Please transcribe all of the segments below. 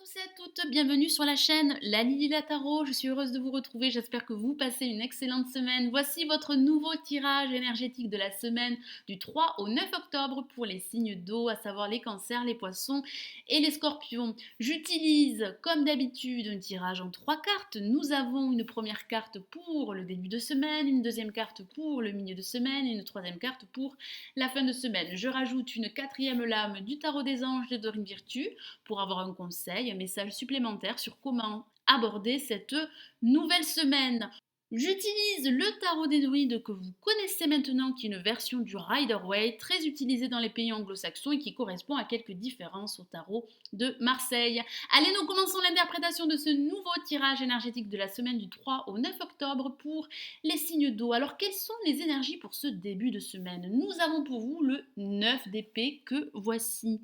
tous et à toutes, bienvenue sur la chaîne La Lily la Tarot. Je suis heureuse de vous retrouver, j'espère que vous passez une excellente semaine. Voici votre nouveau tirage énergétique de la semaine du 3 au 9 octobre pour les signes d'eau, à savoir les cancers, les poissons et les scorpions. J'utilise comme d'habitude un tirage en 3 cartes. Nous avons une première carte pour le début de semaine, une deuxième carte pour le milieu de semaine et une troisième carte pour la fin de semaine. Je rajoute une quatrième lame du tarot des anges de Dorine Virtue pour avoir un conseil, un message supplémentaire sur comment aborder cette nouvelle semaine. J'utilise le tarot des druides que vous connaissez maintenant, qui est une version du Rider-Waite, très utilisé dans les pays anglo-saxons et qui correspond à quelques différences au tarot de Marseille. Allez, nous commençons l'interprétation de ce nouveau tirage énergétique de la semaine du 3 au 9 octobre pour les signes d'eau. Alors, quelles sont les énergies pour ce début de semaine? Nous avons pour vous le 9 d'épée que voici.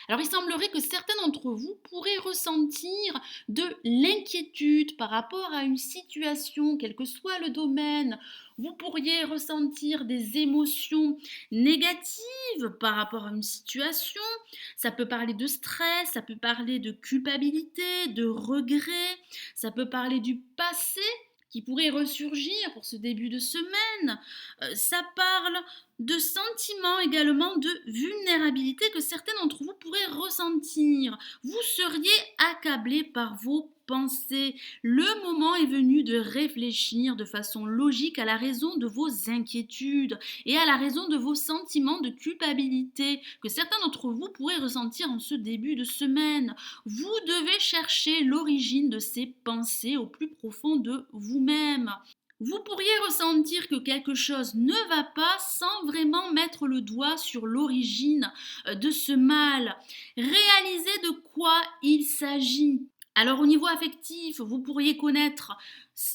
Alors, il semblerait que certains d'entre vous pourraient ressentir de l'inquiétude par rapport à une situation, quel que soit le domaine. Vous pourriez ressentir des émotions négatives par rapport à une situation. Ça peut parler de stress, ça peut parler de culpabilité, de regret, ça peut parler du passé qui pourrait ressurgir pour ce début de semaine. Ça parle de sentiments également de vulnérabilité que certains d'entre vous pourraient ressentir. Vous seriez accablé par vos pensées. Le moment est venu de réfléchir de façon logique à la raison de vos inquiétudes et à la raison de vos sentiments de culpabilité que certains d'entre vous pourraient ressentir en ce début de semaine. Vous devez chercher l'origine de ces pensées au plus profond de vous-même. Vous pourriez ressentir que quelque chose ne va pas sans vraiment mettre le doigt sur l'origine de ce mal. Réalisez de quoi il s'agit. Alors au niveau affectif, vous pourriez connaître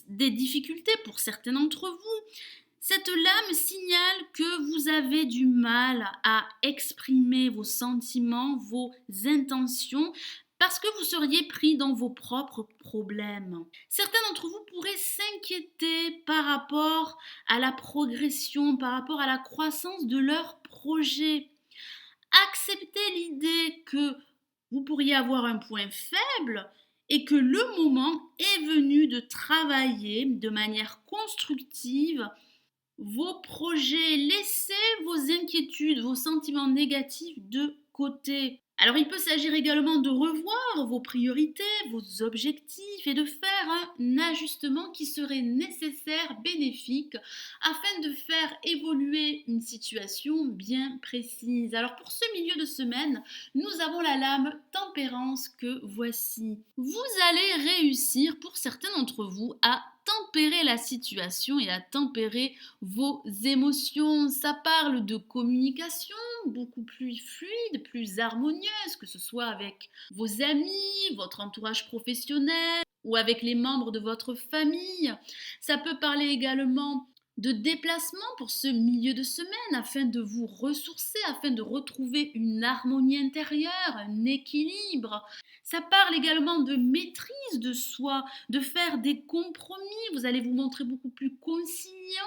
des difficultés pour certains d'entre vous. Cette lame signale que vous avez du mal à exprimer vos sentiments, vos intentions, parce que vous seriez pris dans vos propres problèmes. Certains d'entre vous pourraient s'inquiéter par rapport à la progression, par rapport à la croissance de leur projet. Acceptez l'idée que vous pourriez avoir un point faible et que le moment est venu de travailler de manière constructive vos projets, laissez vos inquiétudes, vos sentiments négatifs de côté. Alors il peut s'agir également de revoir vos priorités, vos objectifs et de faire un ajustement qui serait nécessaire, bénéfique, afin de faire évoluer une situation bien précise. Alors pour ce milieu de semaine, nous avons la lame tempérance que voici. Vous allez réussir pour certains d'entre vous à tempérer la situation et à tempérer vos émotions. Ça parle de communication beaucoup plus fluide, plus harmonieuse, que ce soit avec vos amis, votre entourage professionnel ou avec les membres de votre famille. Ça peut parler également de déplacement pour ce milieu de semaine afin de vous ressourcer, afin de retrouver une harmonie intérieure, un équilibre. Ça parle également de maîtrise de soi, de faire des compromis. Vous allez vous montrer beaucoup plus conciliant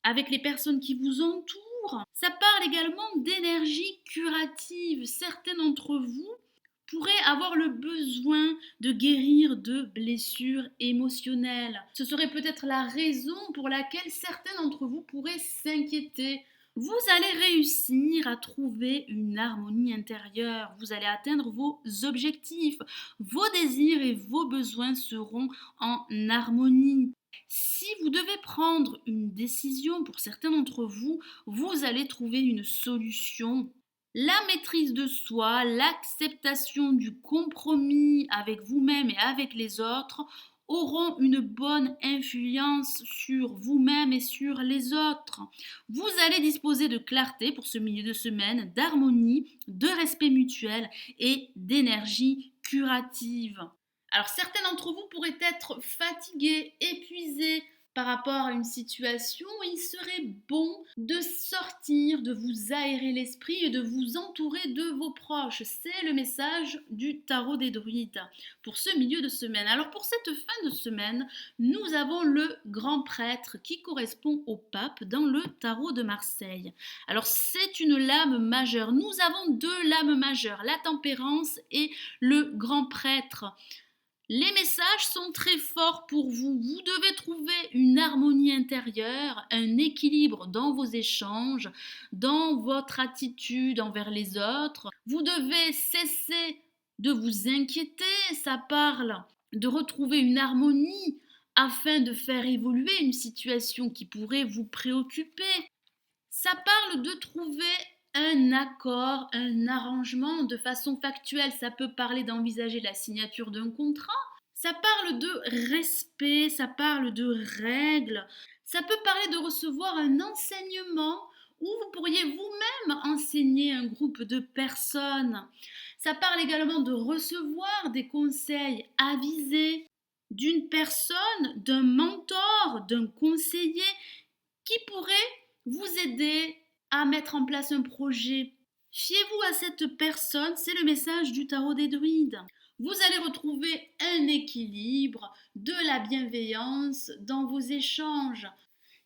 avec les personnes qui vous entourent. Ça parle également d'énergie curative. Certains d'entre vous pourraient avoir le besoin de guérir de blessures émotionnelles. Ce serait peut-être la raison pour laquelle certains d'entre vous pourraient s'inquiéter. Vous allez réussir à trouver une harmonie intérieure, vous allez atteindre vos objectifs, vos désirs et vos besoins seront en harmonie. Si vous devez prendre une décision pour certains d'entre vous, vous allez trouver une solution. La maîtrise de soi, l'acceptation du compromis avec vous-même et avec les autres auront une bonne influence sur vous-même et sur les autres. Vous allez disposer de clarté pour ce milieu de semaine, d'harmonie, de respect mutuel et d'énergie curative. Alors certains d'entre vous pourraient être fatigués, épuisés par rapport à une situation, il serait bon de sortir, de vous aérer l'esprit et de vous entourer de vos proches. C'est le message du tarot des druides pour ce milieu de semaine. Alors pour cette fin de semaine, nous avons le grand prêtre qui correspond au pape dans le tarot de Marseille. Alors c'est une lame majeure. Nous avons deux lames majeures, la tempérance et le grand prêtre. Les messages sont très forts pour vous. Vous devez trouver une harmonie intérieure, un équilibre dans vos échanges, dans votre attitude envers les autres. Vous devez cesser de vous inquiéter. Ça parle de retrouver une harmonie afin de faire évoluer une situation qui pourrait vous préoccuper. Ça parle de trouver un accord, un arrangement de façon factuelle. Ça peut parler d'envisager la signature d'un contrat. Ça parle de respect, ça parle de règles. Ça peut parler de recevoir un enseignement où vous pourriez vous-même enseigner un groupe de personnes. Ça parle également de recevoir des conseils avisés d'une personne, d'un mentor, d'un conseiller qui pourrait vous aider à mettre en place un projet. Fiez-vous à cette personne, c'est le message du tarot des druides. Vous allez retrouver un équilibre, de la bienveillance dans vos échanges.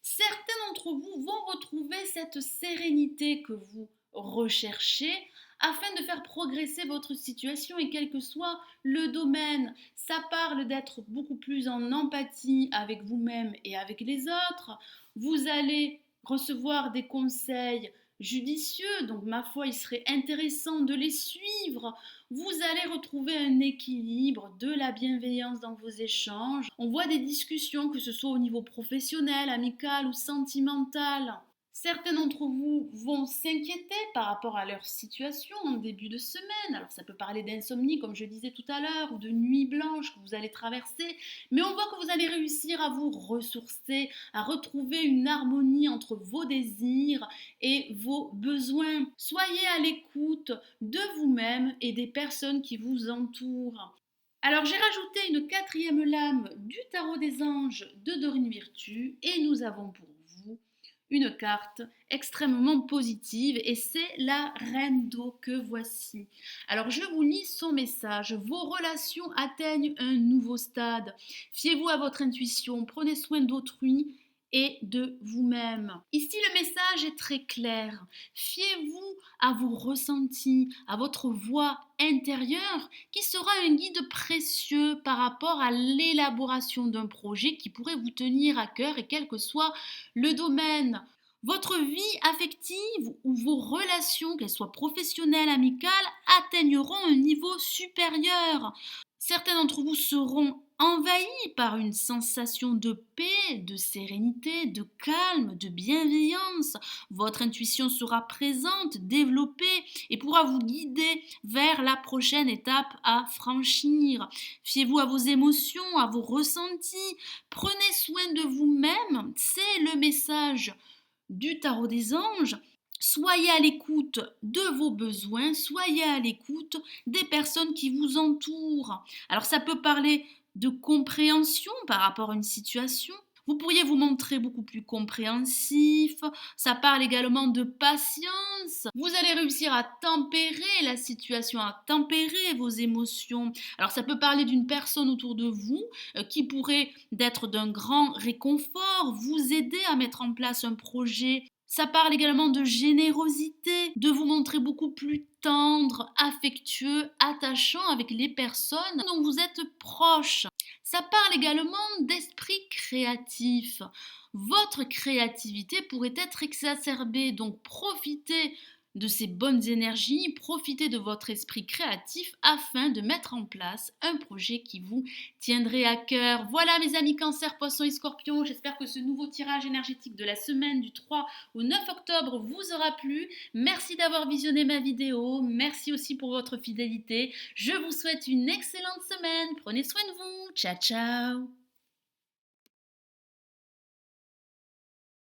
Certains d'entre vous vont retrouver cette sérénité que vous recherchez afin de faire progresser votre situation et quel que soit le domaine. Ça parle d'être beaucoup plus en empathie avec vous-même et avec les autres. Vous allez recevoir des conseils judicieux, donc ma foi, il serait intéressant de les suivre. Vous allez retrouver un équilibre, de la bienveillance dans vos échanges. On voit des discussions, que ce soit au niveau professionnel, amical ou sentimental. Certains d'entre vous vont s'inquiéter par rapport à leur situation en début de semaine. Alors ça peut parler d'insomnie, comme je disais tout à l'heure, ou de nuit blanche que vous allez traverser. Mais on voit que vous allez réussir à vous ressourcer, à retrouver une harmonie entre vos désirs et vos besoins. Soyez à l'écoute de vous-même et des personnes qui vous entourent. Alors j'ai rajouté une quatrième lame du tarot des anges de Dorine Virtue et nous avons pour vous une carte extrêmement positive et c'est la reine d'eau que voici. Alors je vous lis son message. Vos relations atteignent un nouveau stade. Fiez-vous à votre intuition, prenez soin d'autrui et de vous-même. Ici, le message est très clair. Fiez-vous à vos ressentis, à votre voix intérieure qui sera un guide précieux par rapport à l'élaboration d'un projet qui pourrait vous tenir à cœur et quel que soit le domaine. Votre vie affective ou vos relations, qu'elles soient professionnelles, amicales, atteigneront un niveau supérieur. Certains d'entre vous seront envahis par une sensation de paix, de sérénité, de calme, de bienveillance. Votre intuition sera présente, développée et pourra vous guider vers la prochaine étape à franchir. Fiez-vous à vos émotions, à vos ressentis. Prenez soin de vous-même. C'est le message du tarot des anges. Soyez à l'écoute de vos besoins, soyez à l'écoute des personnes qui vous entourent. Alors ça peut parler de compréhension par rapport à une situation. Vous pourriez vous montrer beaucoup plus compréhensif. Ça parle également de patience. Vous allez réussir à tempérer la situation, à tempérer vos émotions. Alors ça peut parler d'une personne autour de vous qui pourrait être d'un grand réconfort, vous aider à mettre en place un projet. Ça parle également de générosité, de vous montrer beaucoup plus tendre, affectueux, attachant avec les personnes dont vous êtes proche. Ça parle également d'esprit créatif. Votre créativité pourrait être exacerbée, donc profitez de ces bonnes énergies, profitez de votre esprit créatif afin de mettre en place un projet qui vous tiendrait à cœur. Voilà mes amis Cancer, Poissons et Scorpions, j'espère que ce nouveau tirage énergétique de la semaine du 3 au 9 octobre vous aura plu. Merci d'avoir visionné ma vidéo, merci aussi pour votre fidélité. Je vous souhaite une excellente semaine, prenez soin de vous, ciao ciao.